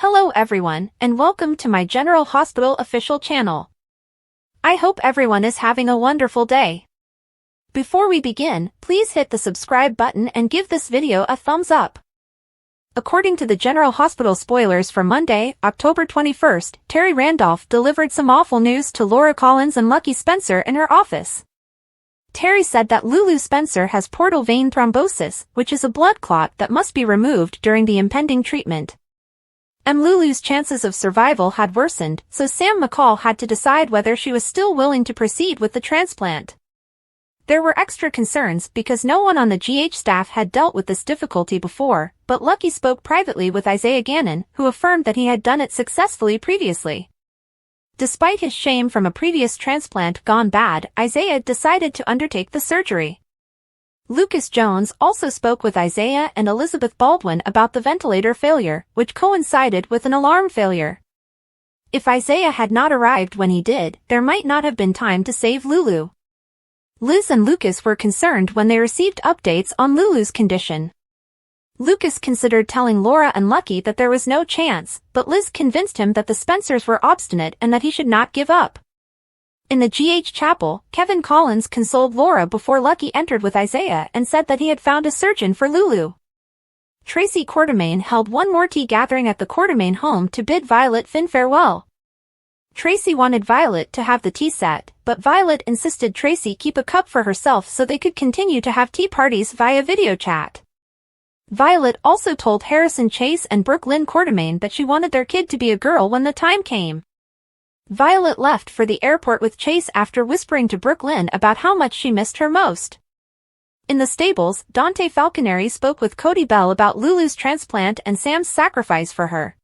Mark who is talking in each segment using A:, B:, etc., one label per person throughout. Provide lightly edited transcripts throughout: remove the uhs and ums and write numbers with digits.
A: Hello everyone, and welcome to my General Hospital official channel. I hope everyone is having a wonderful day. Before we begin, please hit the subscribe button and give this video a thumbs up. According to the General Hospital spoilers for Monday, October 21st, Terry Randolph delivered some awful news to Laura Collins and Lucky Spencer in her office. Terry said that Lulu Spencer has portal vein thrombosis, which is a blood clot that must be removed during the impending treatment. Lulu's chances of survival had worsened, so Sam McCall had to decide whether she was still willing to proceed with the transplant. There were extra concerns because no one on the GH staff had dealt with this difficulty before, but Lucky spoke privately with Isaiah Gannon, who affirmed that he had done it successfully previously. Despite his shame from a previous transplant gone bad, Isaiah decided to undertake the surgery. Lucas Jones also spoke with Isaiah and Elizabeth Baldwin about the ventilator failure, which coincided with an alarm failure. If Isaiah had not arrived when he did, there might not have been time to save Lulu. Liz and Lucas were concerned when they received updates on Lulu's condition. Lucas considered telling Laura and Lucky that there was no chance, but Liz convinced him that the Spencers were obstinate and that he should not give up. In the GH chapel, Kevin Collins consoled Laura before Lucky entered with Isaiah and said that he had found a surgeon for Lulu. Tracy Quartermaine held one more tea gathering at the Quartermaine home to bid Violet Finn farewell. Tracy wanted Violet to have the tea set, but Violet insisted Tracy keep a cup for herself so they could continue to have tea parties via video chat. Violet also told Harrison Chase and Brooke Lynn Quartermaine that she wanted their kid to be a girl when the time came. Violet left for the airport with Chase after whispering to Brooke Lynn about how much she missed her most. In the stables, Dante Falconeri spoke with Cody Bell about Lulu's transplant and Sam's sacrifice for her.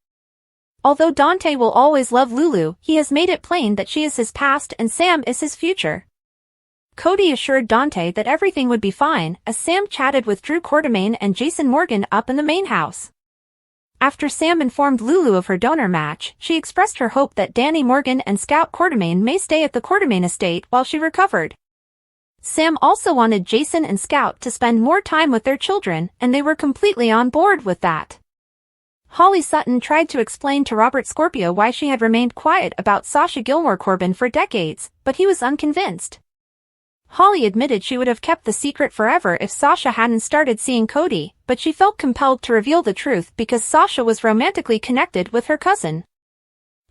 A: Although Dante will always love Lulu, he has made it plain that she is his past and Sam is his future. Cody assured Dante that everything would be fine, as Sam chatted with Drew Quartermaine and Jason Morgan up in the main house. After Sam informed Lulu of her donor match, she expressed her hope that Danny Morgan and Scout Quartermaine may stay at the Quartermaine estate while she recovered. Sam also wanted Jason and Scout to spend more time with their children, and they were completely on board with that. Holly Sutton tried to explain to Robert Scorpio why she had remained quiet about Sasha Gilmore Corbin for decades, but he was unconvinced. Holly admitted she would have kept the secret forever if Sasha hadn't started seeing Cody, but she felt compelled to reveal the truth because Sasha was romantically connected with her cousin.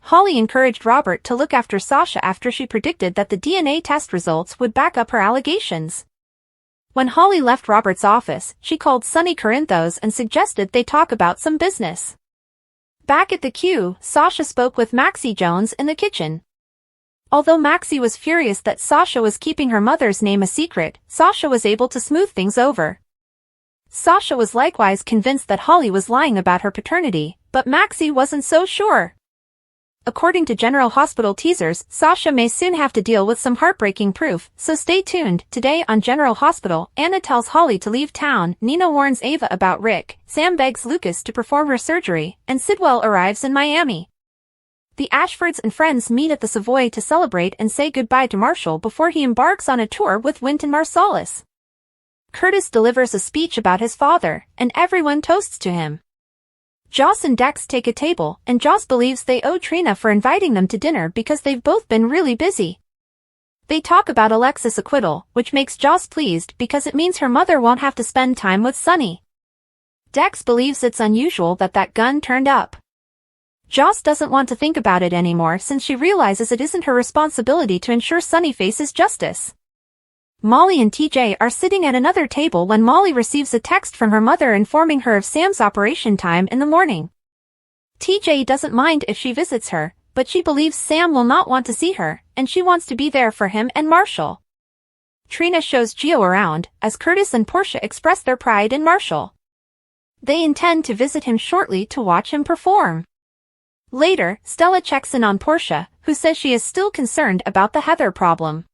A: Holly encouraged Robert to look after Sasha after she predicted that the DNA test results would back up her allegations. When Holly left Robert's office, she called Sonny Corinthos and suggested they talk about some business. Back at the Q, Sasha spoke with Maxie Jones in the kitchen. Although Maxie was furious that Sasha was keeping her mother's name a secret, Sasha was able to smooth things over. Sasha was likewise convinced that Holly was lying about her paternity, but Maxie wasn't so sure. According to General Hospital teasers, Sasha may soon have to deal with some heartbreaking proof, so stay tuned. Today on General Hospital, Anna tells Holly to leave town, Nina warns Ava about Rick, Sam begs Lucas to perform her surgery, and Sidwell arrives in Miami. The Ashfords and friends meet at the Savoy to celebrate and say goodbye to Marshall before he embarks on a tour with Wynton Marsalis. Curtis delivers a speech about his father, and everyone toasts to him. Joss and Dex take a table, and Joss believes they owe Trina for inviting them to dinner because they've both been really busy. They talk about Alexis' acquittal, which makes Joss pleased because it means her mother won't have to spend time with Sonny. Dex believes it's unusual that gun turned up. Joss doesn't want to think about it anymore since she realizes it isn't her responsibility to ensure Sonny faces justice. Molly and TJ are sitting at another table when Molly receives a text from her mother informing her of Sam's operation time in the morning. TJ doesn't mind if she visits her, but she believes Sam will not want to see her, and she wants to be there for him and Marshall. Trina shows Gio around, as Curtis and Portia express their pride in Marshall. They intend to visit him shortly to watch him perform. Later, Stella checks in on Portia, who says she is still concerned about the Heather problem.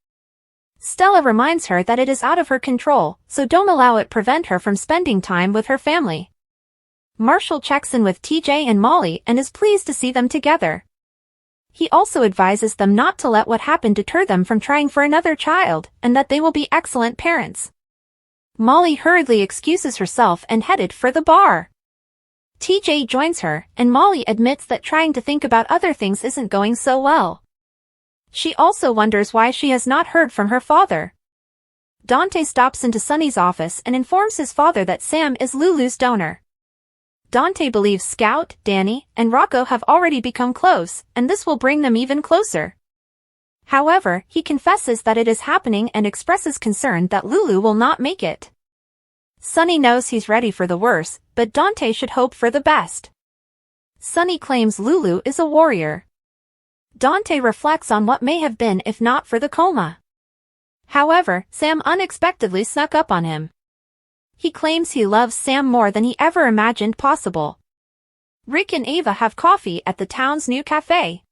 A: Stella reminds her that it is out of her control, so don't allow it prevent her from spending time with her family. Marshall checks in with TJ and Molly and is pleased to see them together. He also advises them not to let what happened deter them from trying for another child, and that they will be excellent parents. Molly hurriedly excuses herself and headed for the bar. TJ joins her, and Molly admits that trying to think about other things isn't going so well. She also wonders why she has not heard from her father. Dante stops into Sonny's office and informs his father that Sam is Lulu's donor. Dante believes Scout, Danny, and Rocco have already become close, and this will bring them even closer. However, he confesses that it is happening and expresses concern that Lulu will not make it. Sonny knows he's ready for the worst, but Dante should hope for the best. Sonny claims Lulu is a warrior. Dante reflects on what may have been if not for the coma. However, Sam unexpectedly snuck up on him. He claims he loves Sam more than he ever imagined possible. Rick and Ava have coffee at the town's new cafe.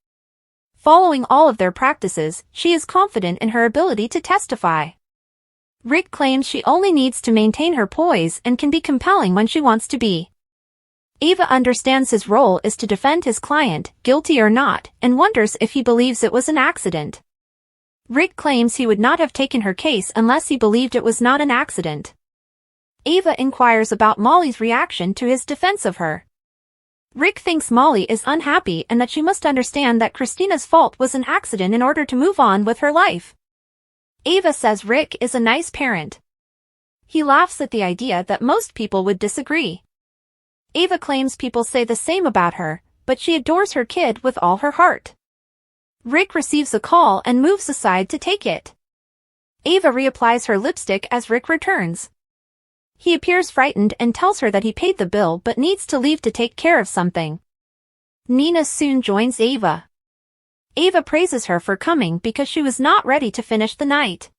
A: Following all of their practices, she is confident in her ability to testify. Rick claims she only needs to maintain her poise and can be compelling when she wants to be. Ava understands his role is to defend his client, guilty or not, and wonders if he believes it was an accident. Rick claims he would not have taken her case unless he believed it was not an accident. Ava inquires about Molly's reaction to his defense of her. Rick thinks Molly is unhappy and that she must understand that Christina's fault was an accident in order to move on with her life. Ava says Rick is a nice parent. He laughs at the idea that most people would disagree. Ava claims people say the same about her, but she adores her kid with all her heart. Rick receives a call and moves aside to take it. Ava reapplies her lipstick as Rick returns. He appears frightened and tells her that he paid the bill but needs to leave to take care of something. Nina soon joins Ava. Ava praises her for coming because she was not ready to finish the night.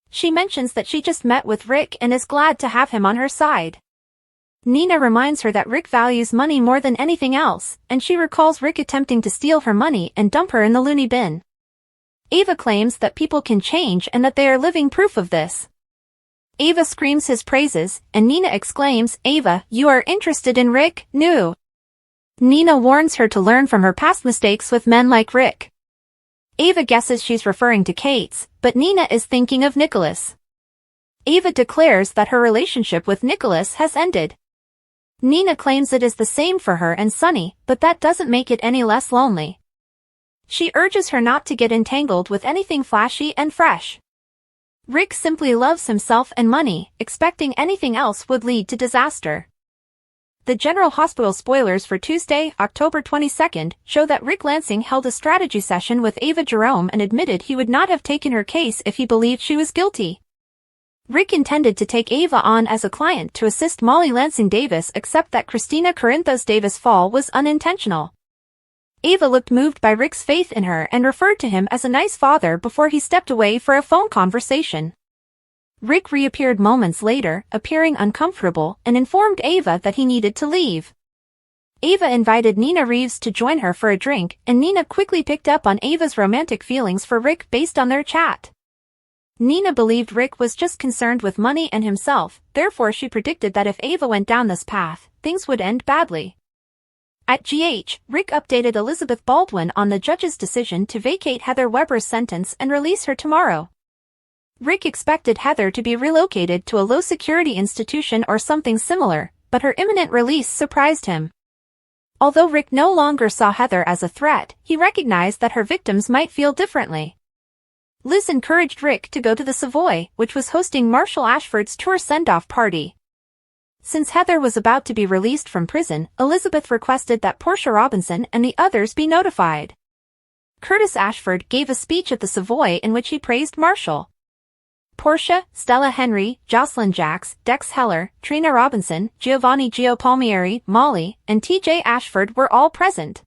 A: She mentions that she just met with Rick and is glad to have him on her side. Nina reminds her that Rick values money more than anything else, and she recalls Rick attempting to steal her money and dump her in the loony bin. Ava claims that people can change and that they are living proof of this. Ava screams his praises, and Nina exclaims, "Ava, you are interested in Rick, no." Nina warns her to learn from her past mistakes with men like Rick. Ava guesses she's referring to Kate's, but Nina is thinking of Nicholas. Ava declares that her relationship with Nicholas has ended. Nina claims it is the same for her and Sonny, but that doesn't make it any less lonely. She urges her not to get entangled with anything flashy and fresh. Rick simply loves himself and money, expecting anything else would lead to disaster. The General Hospital spoilers for Tuesday, October 22nd, show that Rick Lansing held a strategy session with Ava Jerome and admitted he would not have taken her case if he believed she was guilty. Rick intended to take Ava on as a client to assist Molly Lansing Davis, except that Christina Corinthos Davis' fall was unintentional. Ava looked moved by Rick's faith in her and referred to him as a nice father before he stepped away for a phone conversation. Rick reappeared moments later, appearing uncomfortable, and informed Ava that he needed to leave. Ava invited Nina Reeves to join her for a drink, and Nina quickly picked up on Ava's romantic feelings for Rick based on their chat. Nina believed Rick was just concerned with money and himself, therefore she predicted that if Ava went down this path, things would end badly. At GH, Rick updated Elizabeth Baldwin on the judge's decision to vacate Heather Weber's sentence and release her tomorrow. Rick expected Heather to be relocated to a low-security institution or something similar, but her imminent release surprised him. Although Rick no longer saw Heather as a threat, he recognized that her victims might feel differently. Liz encouraged Rick to go to the Savoy, which was hosting Marshall Ashford's tour send-off party. Since Heather was about to be released from prison, Elizabeth requested that Portia Robinson and the others be notified. Curtis Ashford gave a speech at the Savoy in which he praised Marshall. Portia, Stella Henry, Jocelyn Jacks, Dex Heller, Trina Robinson, Giovanni Gio Palmieri, Molly, and TJ Ashford were all present.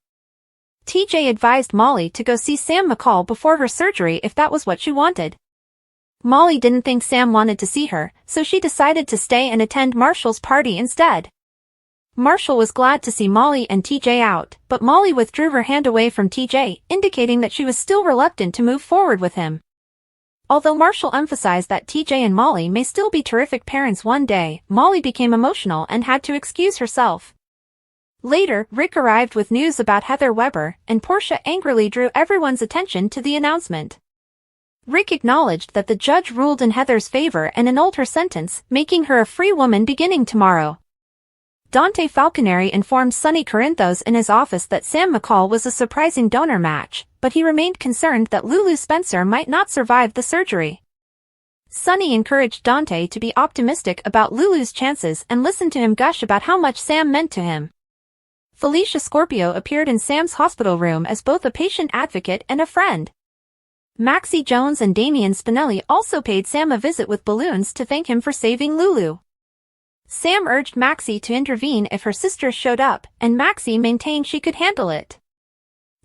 A: TJ advised Molly to go see Sam McCall before her surgery if that was what she wanted. Molly didn't think Sam wanted to see her, so she decided to stay and attend Marshall's party instead. Marshall was glad to see Molly and TJ out, but Molly withdrew her hand away from TJ, indicating that she was still reluctant to move forward with him. Although Marshall emphasized that TJ and Molly may still be terrific parents one day, Molly became emotional and had to excuse herself. Later, Rick arrived with news about Heather Weber, and Portia angrily drew everyone's attention to the announcement. Rick acknowledged that the judge ruled in Heather's favor and annulled her sentence, making her a free woman beginning tomorrow. Dante Falconeri informed Sonny Corinthos in his office that Sam McCall was a surprising donor match, but he remained concerned that Lulu Spencer might not survive the surgery. Sonny encouraged Dante to be optimistic about Lulu's chances and listen to him gush about how much Sam meant to him. Felicia Scorpio appeared in Sam's hospital room as both a patient advocate and a friend. Maxie Jones and Damian Spinelli also paid Sam a visit with balloons to thank him for saving Lulu. Sam urged Maxie to intervene if her sisters showed up, and Maxie maintained she could handle it.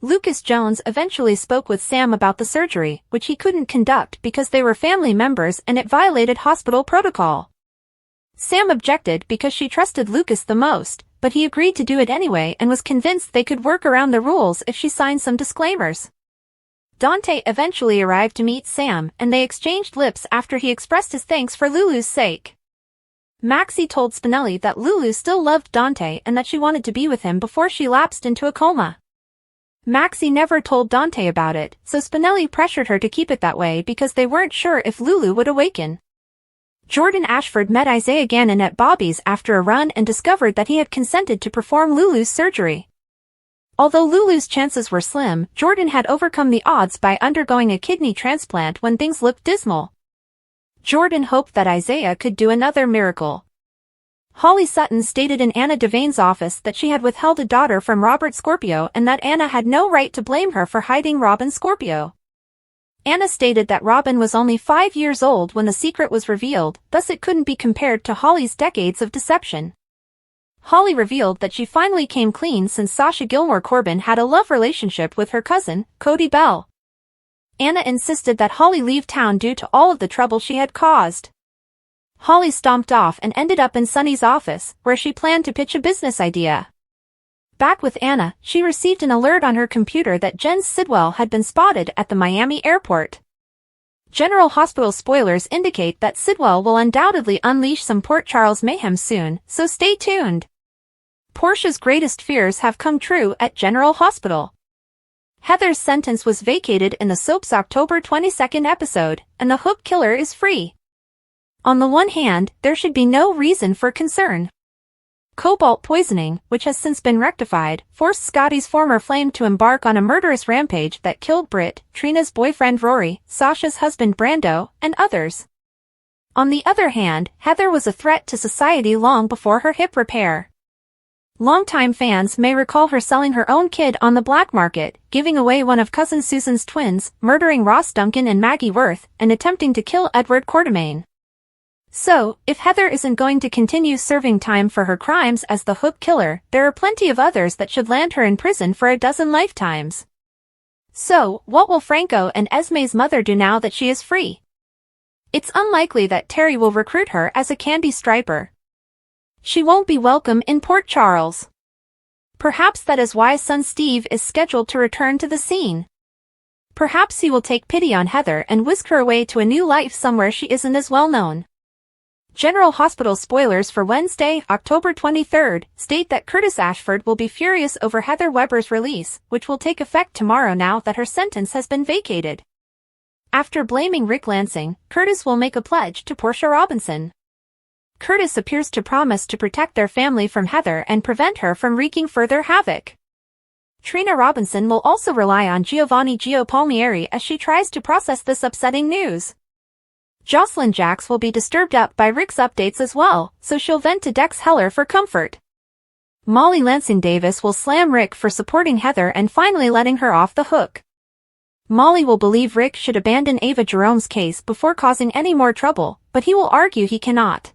A: Lucas Jones eventually spoke with Sam about the surgery, which he couldn't conduct because they were family members and it violated hospital protocol. Sam objected because she trusted Lucas the most, but he agreed to do it anyway and was convinced they could work around the rules if she signed some disclaimers. Dante eventually arrived to meet Sam, and they exchanged lips after he expressed his thanks for Lulu's sake. Maxie told Spinelli that Lulu still loved Dante and that she wanted to be with him before she lapsed into a coma. Maxie never told Dante about it, so Spinelli pressured her to keep it that way because they weren't sure if Lulu would awaken. Jordan Ashford met Isaiah Gannon at Bobby's after a run and discovered that he had consented to perform Lulu's surgery. Although Lulu's chances were slim, Jordan had overcome the odds by undergoing a kidney transplant when things looked dismal. Jordan hoped that Isaiah could do another miracle. Holly Sutton stated in Anna Devane's office that she had withheld a daughter from Robert Scorpio and that Anna had no right to blame her for hiding Robin Scorpio. Anna stated that Robin was only 5 years old when the secret was revealed, thus it couldn't be compared to Holly's decades of deception. Holly revealed that she finally came clean since Sasha Gilmore Corbin had a love relationship with her cousin, Cody Bell. Anna insisted that Holly leave town due to all of the trouble she had caused. Holly stomped off and ended up in Sonny's office, where she planned to pitch a business idea. Back with Anna, she received an alert on her computer that Jen Sidwell had been spotted at the Miami airport. General Hospital spoilers indicate that Sidwell will undoubtedly unleash some Port Charles mayhem soon, so stay tuned. Portia's greatest fears have come true at General Hospital. Heather's sentence was vacated in the soap's October 22nd episode, and the hook killer is free. On the one hand, there should be no reason for concern. Cobalt poisoning, which has since been rectified, forced Scotty's former flame to embark on a murderous rampage that killed Britt, Trina's boyfriend Rory, Sasha's husband Brando, and others. On the other hand, Heather was a threat to society long before her hip repair. Longtime fans may recall her selling her own kid on the black market, giving away one of Cousin Susan's twins, murdering Ross Duncan and Maggie Worth, and attempting to kill Edward Quartermaine. So, if Heather isn't going to continue serving time for her crimes as the hook killer, there are plenty of others that should land her in prison for a dozen lifetimes. So, what will Franco and Esme's mother do now that she is free? It's unlikely that Terry will recruit her as a candy striper. She won't be welcome in Port Charles. Perhaps that is why son Steve is scheduled to return to the scene. Perhaps he will take pity on Heather and whisk her away to a new life somewhere she isn't as well known. General Hospital spoilers for Wednesday, October 23rd, state that Curtis Ashford will be furious over Heather Weber's release, which will take effect tomorrow now that her sentence has been vacated. After blaming Rick Lansing, Curtis will make a pledge to Portia Robinson. Curtis appears to promise to protect their family from Heather and prevent her from wreaking further havoc. Trina Robinson will also rely on Giovanni Gio Palmieri as she tries to process this upsetting news. Jocelyn Jacks will be disturbed up by Rick's updates as well, so she'll vent to Dex Heller for comfort. Molly Lansing Davis will slam Rick for supporting Heather and finally letting her off the hook. Molly will believe Rick should abandon Ava Jerome's case before causing any more trouble, but he will argue he cannot.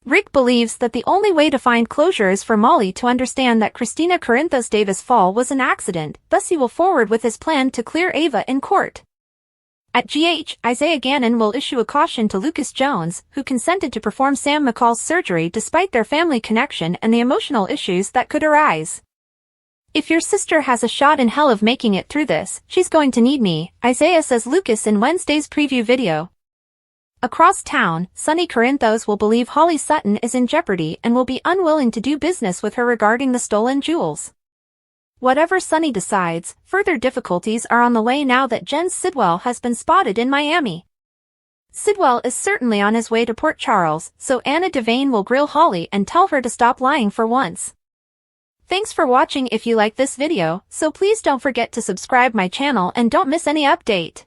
A: Rick believes that the only way to find closure is for Molly to understand that Christina Corinthos Davis' fall was an accident, thus he will forward with his plan to clear Ava in court. At GH, Isaiah Gannon will issue a caution to Lucas Jones, who consented to perform Sam McCall's surgery despite their family connection and the emotional issues that could arise. If your sister has a shot in hell of making it through this, she's going to need me, Isaiah says Lucas in Wednesday's preview video. Across town, Sonny Corinthos will believe Holly Sutton is in jeopardy and will be unwilling to do business with her regarding the stolen jewels. Whatever Sonny decides, further difficulties are on the way now that Jen Sidwell has been spotted in Miami. Sidwell is certainly on his way to Port Charles, so Anna Devane will grill Holly and tell her to stop lying for once. Thanks for watching. If you like this video, so please don't forget to subscribe my channel and don't miss any update.